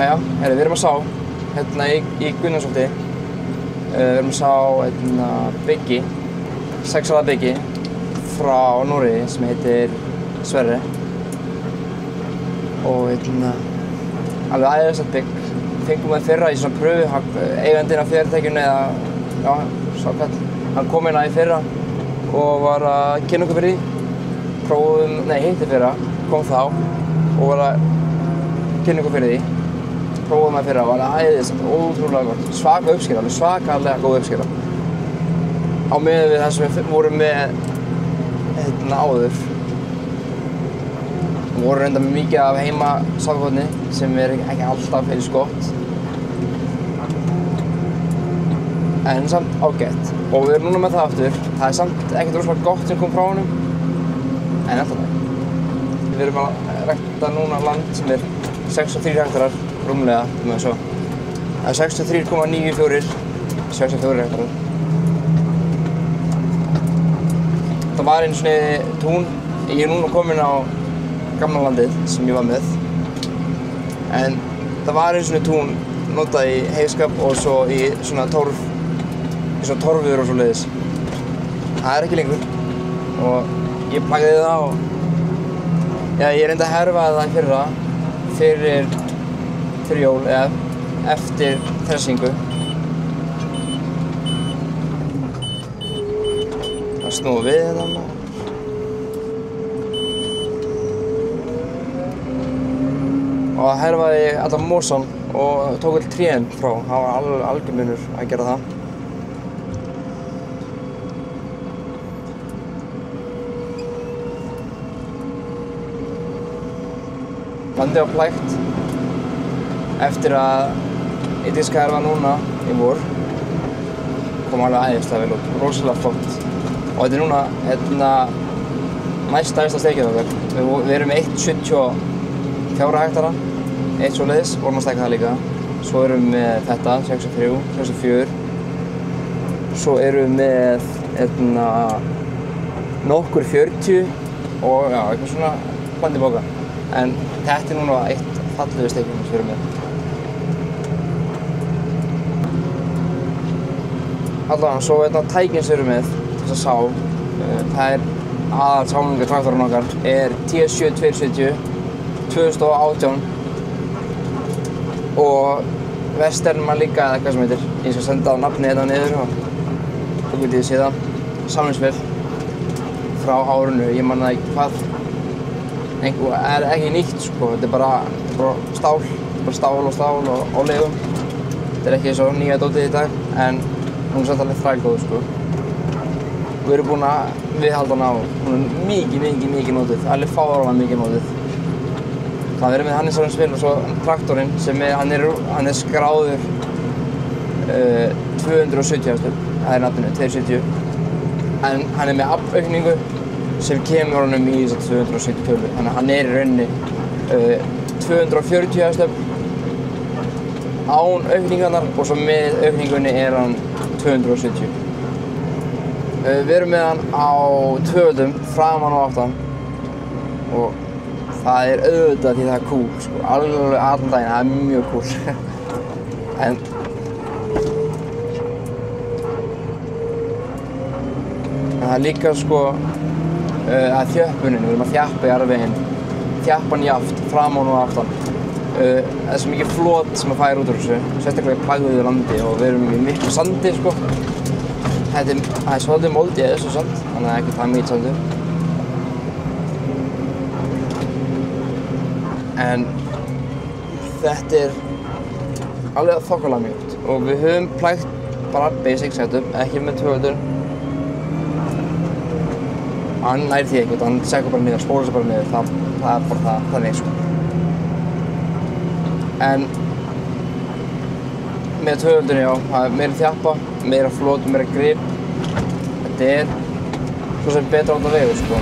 Jæja, við erum að sá hérna í Gunnarsholti. Við erum að sá hérna byggi, 6 ára byggi frá Noregi sem heitir Sverre. Og hérna alveg æðislegt bygg. Fengum við fyrra í svona pröfu, eigandinn af fyrirtækinu eða sákall. Hann kom hérna í fyrra og var að kynna okkur fyrir því. Prófum, hitti fyrra, kom þá og var að kynna okkur fyrir því. Prófum við fyrra, var æðislegt, ótrúlega gott. Svaka uppskera, alveg svakalega góð uppskera. Á miðað við það sem við vorum með hérna áður. Við vorum reyndar með mikið af heima sáðgotni sem ekki alltaf eins gott. En samt ágætt. Og við erum núna með það aftur. Það er samt ekkert rosalega gott sem kom frá honum. En alltaf það. Við erum að rækta núna land sem er 63 hektarar, rúmlega, svo. Það er 63,94, 64 hektarar. Það var einu svona tún. Ég er núna kominn á gamla landið sem ég var með. En það var einu svona tún notað í heyskap og svo í svona torf. Í svona torfur og svoleiðis. Það er ekki lengur. Og ég plagði það og ég reyndi að herfa það fyrir jól eða eftir þressingu. Það snúa við þetta maður. Og það herfaði allan mosann og tók öll trén frá. Það var alveg algjör munur að gera það. Landið var plægt eftir að ég diskaði herfa núna í vor. Kom alveg æðislega vel út, rosalega flott. Og þetta er núna næst stærsta steikið okkar. Við erum með 1,74 hektara, eitt svoleiðis, vorum að stækka það líka. Svo erum við með þetta, 63, 64. Svo erum við með nokkur 40 og eitthvað svona blandið bóka. En þetta er núna eitt fallegu steikjum sem við erum með. Allavega, svo tækin sem við erum með, þess að sá, það er aðalsáningartraktorinn okkar, er T7270 2018 og Vesternman líka eða eitthvað sem heitir. Ég skal senda á nafnið hérna niður og þú getið séð það. Samlingsvél frá árinu, ég man það ekki hvað. Það er ekki nýtt sko, þetta er bara stál, stál og legum. Þetta er ekki svo nýja dótið í dag, en hún er samt alveg þrælgóð sko. Við erum búin að viðhalda hana á, hún er mikið notuð, alveg fáránlega mikið notuð. Það verður með hann í samlingsvél og svo traktorinn sem hann er skráður 270 hestum, það er nafninu, 270. En hann er með aflaukningu sem kemur honum í þessar 270 tölu. Þannig að hann er í rauninni 240 hestöfl án aukningarnar og svo með aukningunni er hann 270. Við erum með hann á tvöföldum, framan og aftan og það er auðvitað því það er cool, sko. Alveg allan daginn, það er mjög cool. En það er líka sko að þjöppunin, við erum að þjappa í arfveginn, þjappa hann jaft, framan og aftan. Það er svo mikið flot sem að færa út úr þessu, sérstaklega í plagðuðu landi og við erum í miklu sandi sko. Það er svolítið mold í þessu sand, þannig að það er ekki það mikið sandur. En þetta er alveg þokkalega mjögt og við höfum plægt bara basic setup, ekki með tvöföldur. Hann nær því ekkert, hann seggur bara niður, spólar sig bara niður, það er bara það, þannig sko. En með tvöföldunni já, það er meira þjappa, meira flot og meira grip. Þetta er svo sem betra átt að vegu sko.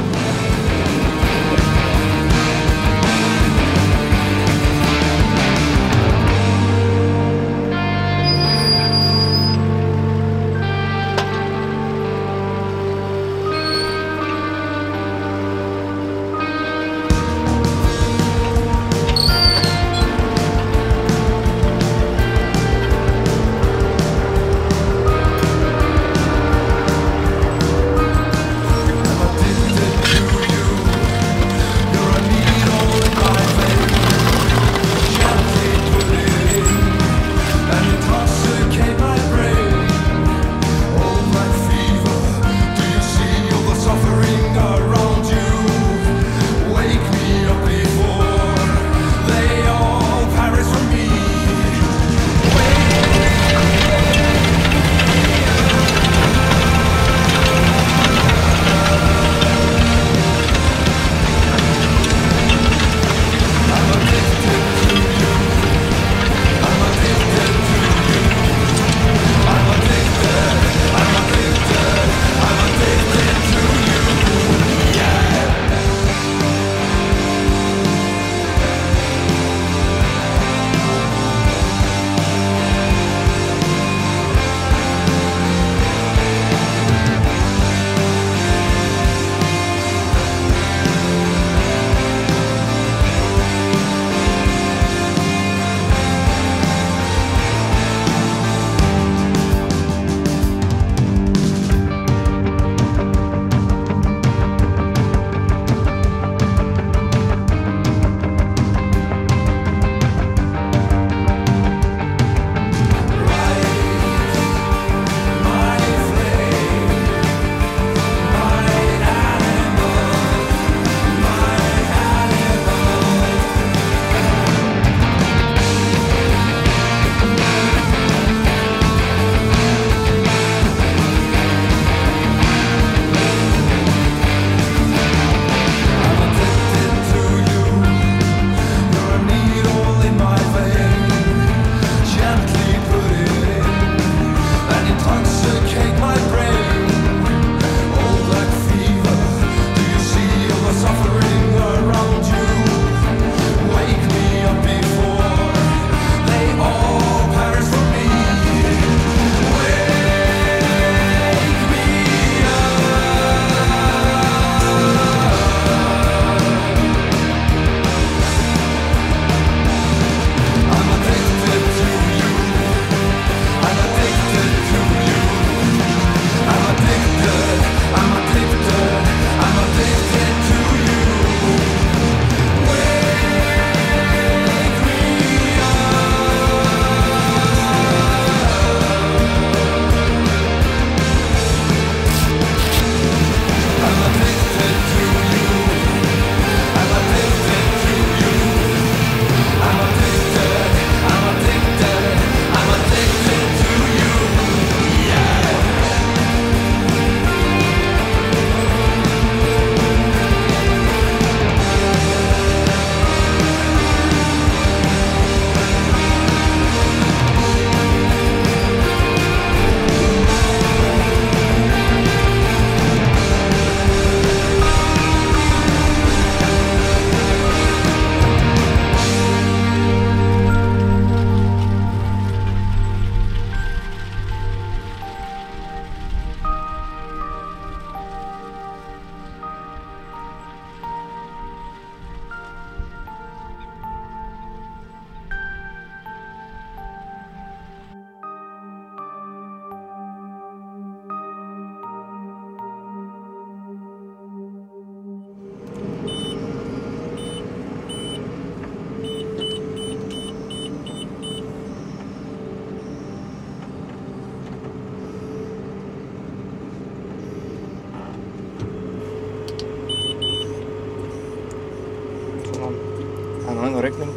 Það er nú ennþá rigning.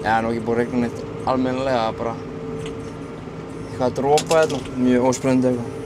Það er nú ekki búið að rigna neitt almennilega, bara eitthvað að dropa hérna, mjög óspennandi eitthvað.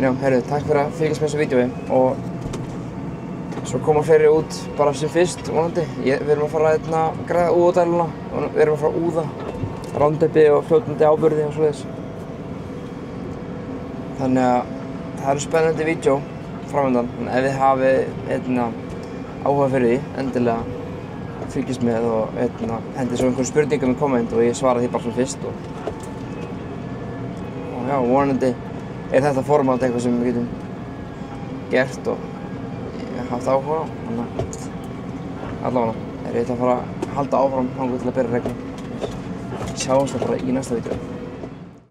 Já, heyrðu, takk fyrir að fylgjast með þessu vídeói og svo koma fleiri út bara sem fyrst, vonandi. Við erum að fara að græða úðadæluna og við erum að fara að úða rándeppi og fljótandi áburði og svoleiðis. Þannig að það eru spennandi vídeó framöndan, en ef þið hafið áhuga fyrir því, endilega fylgjast með og hendi svo einhverjum spurningum í komment og ég svara því bara sem fyrst og já, vonandi þetta format eitthvað sem við getum gert og haft áhuga á, þannig að allavega ég ætla að fara að halda áfram þangað til að byrja að regna. Sjáumst það bara í næsta vídeó.